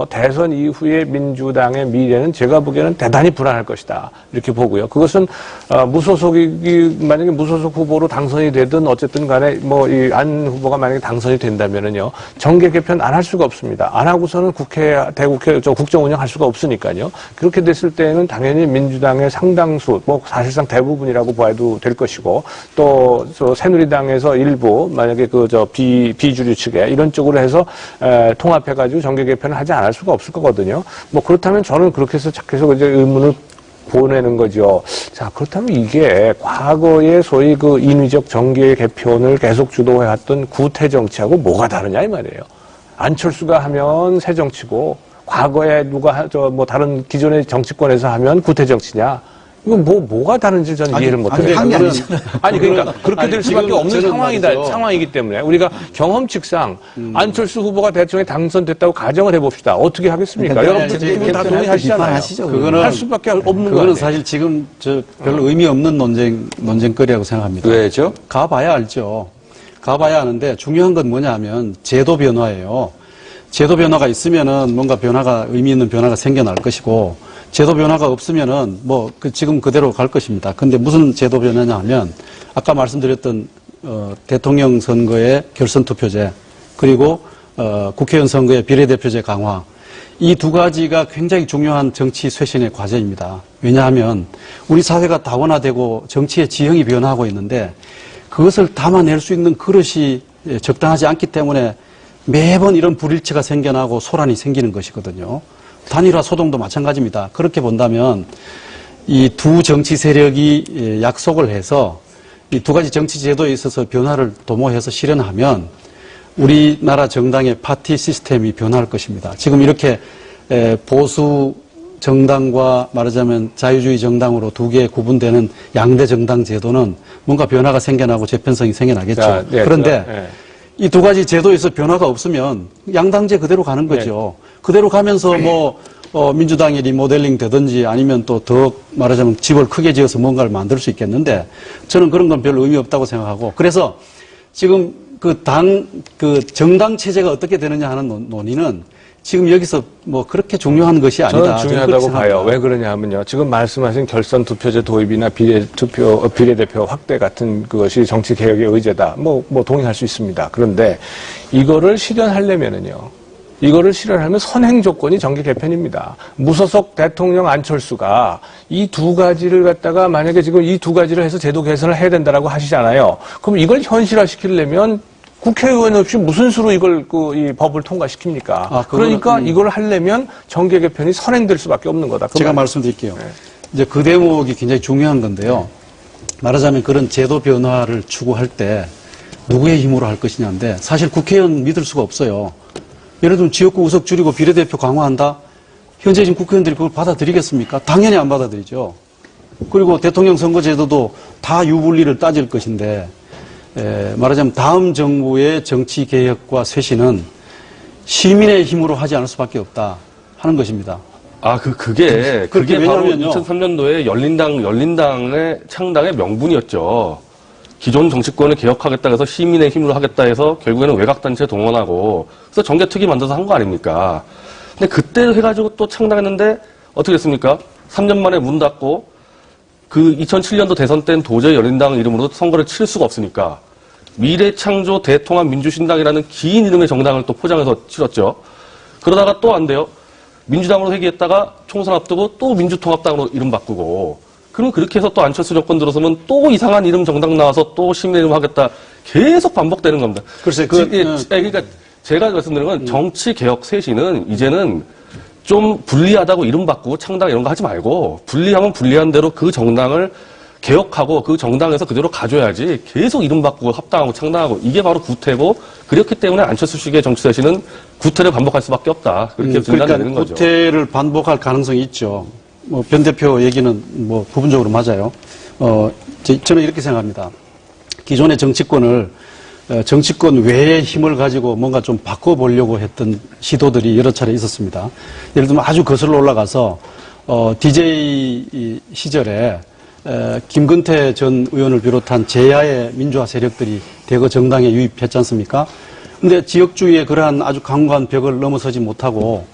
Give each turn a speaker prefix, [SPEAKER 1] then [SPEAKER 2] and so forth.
[SPEAKER 1] 대해서 대선 이후의 민주당의 미래는 제가 보기에는 대단히 불안할 것이다. 이렇게 보고요. 그것은 무소속이 만약에 무소속 후보로 당선이 되든 어쨌든 간에 뭐 이 안 후보가 만약에 당선이 된다면은요. 정계 개편 안 할 수가 없습니다. 안 하고서는 대국회 국정 운영할 수가 없으니까요. 그렇게 됐을 때는 당연히 민주당의 상당수 뭐 사실상 대부분이라고 봐도 될 것이고 또 새누리당에서 일부 만약에 비주류 측에 이런 쪽으로 해서 통합해가지고 정계 개편을 하지 않을 수가 없을 거거든요. 뭐 그렇다면 저는 그렇게 해서 계속 이제 의문을 보내는 거죠. 자, 그렇다면 이게 과거의 소위 그 인위적 정계 개편을 계속 주도해왔던 구태 정치하고 뭐가 다르냐 이 말이에요. 안철수가 하면 새 정치고 과거에 누가 뭐 다른 기존의 정치권에서 하면 구태 정치냐. 이건 뭐가 다른지 저는 이해를 못해요. 아니, 그러니까 그렇게 될 수밖에 없는 상황이기 때문에 우리가 경험칙상 안철수 후보가 대통령에 당선됐다고 가정을 해봅시다. 어떻게 하겠습니까? 여러분들 지금 다 동의하시잖아요. 그거는 할 수밖에 없는 거예요.
[SPEAKER 2] 그거는 사실 지금 별로 의미 없는 논쟁거리라고 생각합니다.
[SPEAKER 3] 왜죠?
[SPEAKER 2] 가봐야 알죠. 가봐야 아는데 중요한 건 뭐냐 하면 제도 변화예요. 제도 변화가 있으면은 뭔가 의미 있는 변화가 생겨날 것이고 제도 변화가 없으면은 지금 그대로 갈 것입니다. 근데 무슨 제도 변화냐 하면 아까 말씀드렸던 대통령 선거의 결선 투표제 그리고 국회의원 선거의 비례대표제 강화 이 두 가지가 굉장히 중요한 정치 쇄신의 과제입니다. 왜냐하면 우리 사회가 다원화되고 정치의 지형이 변화하고 있는데 그것을 담아낼 수 있는 그릇이 적당하지 않기 때문에 매번 이런 불일치가 생겨나고 소란이 생기는 것이거든요. 단일화 소동도 마찬가지입니다. 그렇게 본다면 이 두 정치 세력이 약속을 해서 이 두 가지 정치 제도에 있어서 변화를 도모해서 실현하면 우리나라 정당의 파티 시스템이 변화할 것입니다. 지금 이렇게 보수 정당과 말하자면 자유주의 정당으로 두 개 구분되는 양대 정당 제도는 뭔가 변화가 생겨나고 재편성이 생겨나겠죠.
[SPEAKER 1] 자, 네,
[SPEAKER 2] 그런데
[SPEAKER 1] 네.
[SPEAKER 2] 이 두 가지 제도에서 변화가 없으면 양당제 그대로 가는 거죠. 네. 그대로 가면서 민주당이 리모델링 되든지 아니면 또 더 말하자면 집을 크게 지어서 뭔가를 만들 수 있겠는데 저는 그런 건 별 의미 없다고 생각하고 그래서 지금 정당 체제가 어떻게 되느냐 하는 논의는 지금 여기서 그렇게 중요한 것이 아니다.
[SPEAKER 1] 저는 중요하다고 봐요. 왜 그러냐 하면요. 지금 말씀하신 결선 투표제 도입이나 비례대표 확대 같은 그것이 정치 개혁의 의제다. 동의할 수 있습니다. 그런데 이거를 실현하려면은요. 이거를 실현하면 선행 조건이 정계 개편입니다. 무소속 대통령 안철수가 이 두 가지를 갖다가 만약에 지금 이 두 가지를 해서 제도 개선을 해야 된다라고 하시잖아요. 그럼 이걸 현실화시키려면 국회의원 없이 무슨 수로 이 법을 통과시킵니까? 그러니까 이걸 하려면 정계 개편이 선행될 수밖에 없는 거다.
[SPEAKER 2] 제가 말씀드릴게요. 네. 이제 그 대목이 굉장히 중요한 건데요. 말하자면 그런 제도 변화를 추구할 때 누구의 힘으로 할 것이냐인데 사실 국회의원 믿을 수가 없어요. 예를 들면 지역구 의석 줄이고 비례대표 강화한다? 현재 지금 국회의원들이 그걸 받아들이겠습니까? 당연히 안 받아들이죠. 그리고 대통령 선거제도도 다 유불리를 따질 것인데 말하자면 다음 정부의 정치 개혁과 쇄신은 시민의 힘으로 하지 않을 수밖에 없다 하는 것입니다.
[SPEAKER 3] 그게 바로 2003년도에 열린당의 창당의 명분이었죠. 기존 정치권을 개혁하겠다 해서 시민의 힘으로 하겠다 해서 결국에는 외곽단체 동원하고 그래서 정계특위 만들어서 한 거 아닙니까? 근데 그때 해가지고 또 창당했는데 어떻게 됐습니까? 3년 만에 문 닫고 그 2007년도 대선 때는 도저히 열린당 이름으로 선거를 칠 수가 없으니까 미래창조 대통합민주신당이라는 긴 이름의 정당을 또 포장해서 치렀죠. 그러다가 또 안 돼요. 민주당으로 회귀했다가 총선 앞두고 또 민주통합당으로 이름 바꾸고 그럼 그렇게 해서 또 안철수 정권 들어서면 또 이상한 이름 정당 나와서 또 시민의 이름 하겠다 계속 반복되는 겁니다.
[SPEAKER 2] 글쎄,
[SPEAKER 3] 그러니까 제가 말씀드리는 건 정치 개혁 쇄신은 이제는 좀 불리하다고 이름 바꾸고 창당 이런 거 하지 말고 불리하면 불리한 대로 그 정당을 개혁하고 그 정당에서 그대로 가져야지 계속 이름 바꾸고 합당하고 창당하고 이게 바로 구태고 그렇기 때문에 안철수식의 정치 쇄신은 구태를 반복할 수밖에 없다. 그렇게 진단되는 거죠.
[SPEAKER 2] 구태를 반복할 가능성이 있죠. 변 대표 얘기는 부분적으로 맞아요. 저는 이렇게 생각합니다. 기존의 정치권을 정치권 외의 힘을 가지고 뭔가 좀 바꿔보려고 했던 시도들이 여러 차례 있었습니다. 예를 들면 아주 거슬러 올라가서 DJ 시절에 김근태 전 의원을 비롯한 제야의 민주화 세력들이 대거 정당에 유입했지 않습니까? 근데 지역주의의 그러한 아주 강고한 벽을 넘어서지 못하고